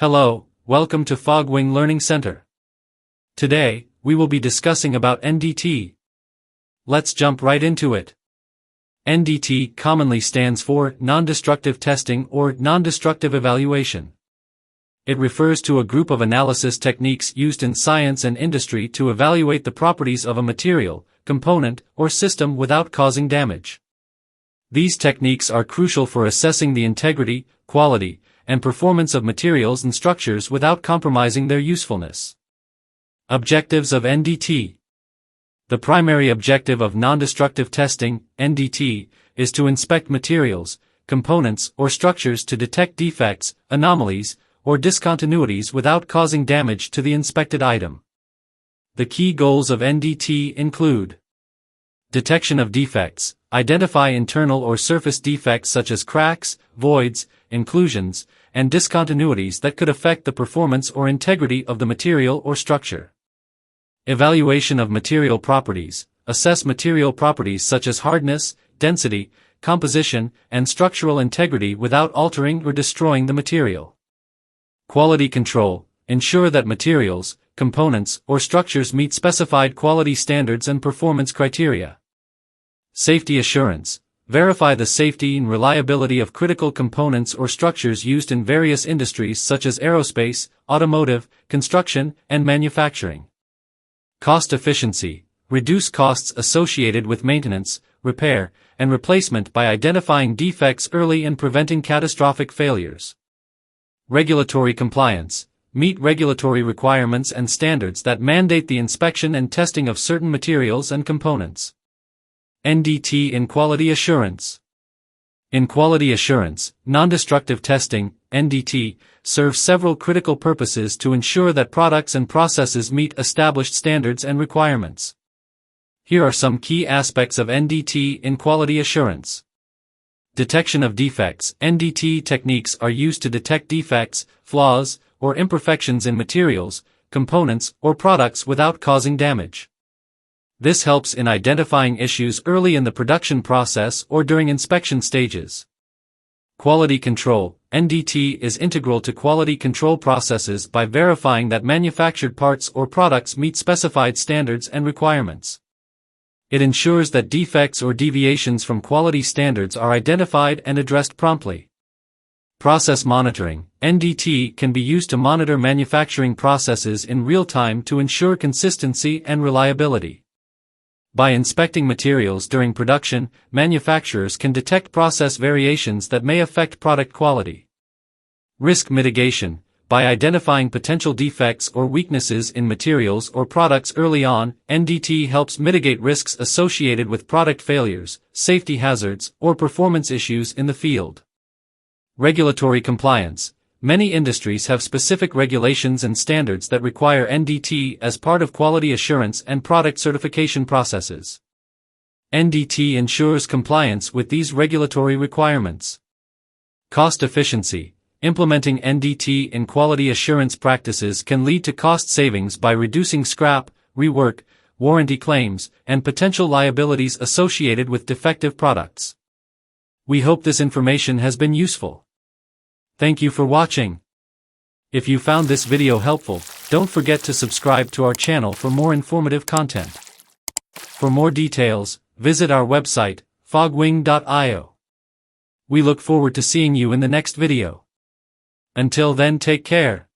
Hello, welcome to Fogwing Learning Center. Today, we will be discussing about NDT. Let's jump right into it. NDT commonly stands for non-destructive testing or non-destructive evaluation. It refers to a group of analysis techniques used in science and industry to evaluate the properties of a material, component, or system without causing damage. These techniques are crucial for assessing the integrity, quality, and performance of materials and structures without compromising their usefulness. Objectives of NDT. The primary objective of non-destructive testing, NDT, is to inspect materials, components, or structures to detect defects, anomalies, or discontinuities without causing damage to the inspected item. The key goals of NDT include: detection of defects, identify internal or surface defects such as cracks, voids, inclusions, and discontinuities that could affect the performance or integrity of the material or structure. Evaluation of material properties, assess material properties such as hardness, density, composition, and structural integrity without altering or destroying the material. Quality control, ensure that materials, components, or structures meet specified quality standards and performance criteria. Safety assurance, verify the safety and reliability of critical components or structures used in various industries such as aerospace, automotive, construction, and manufacturing. Cost efficiency, reduce costs associated with maintenance, repair, and replacement by identifying defects early and preventing catastrophic failures. Regulatory compliance, meet regulatory requirements and standards that mandate the inspection and testing of certain materials and components. NDT in quality assurance. In quality assurance, non-destructive testing, NDT, serves several critical purposes to ensure that products and processes meet established standards and requirements. Here are some key aspects of NDT in quality assurance. Detection of defects. NDT techniques are used to detect defects, flaws, or imperfections in materials, components, or products without causing damage. This helps in identifying issues early in the production process or during inspection stages. Quality control. NDT is integral to quality control processes by verifying that manufactured parts or products meet specified standards and requirements. It ensures that defects or deviations from quality standards are identified and addressed promptly. Process monitoring. NDT can be used to monitor manufacturing processes in real time to ensure consistency and reliability. By inspecting materials during production, manufacturers can detect process variations that may affect product quality. Risk mitigation. By identifying potential defects or weaknesses in materials or products early on, NDT helps mitigate risks associated with product failures, safety hazards, or performance issues in the field. Regulatory compliance. Many industries have specific regulations and standards that require NDT as part of quality assurance and product certification processes. NDT ensures compliance with these regulatory requirements. Cost efficiency. Implementing NDT in quality assurance practices can lead to cost savings by reducing scrap, rework, warranty claims, and potential liabilities associated with defective products. We hope this information has been useful. Thank you for watching. If you found this video helpful, don't forget to subscribe to our channel for more informative content. For more details, visit our website, fogwing.io. We look forward to seeing you in the next video. Until then, take care.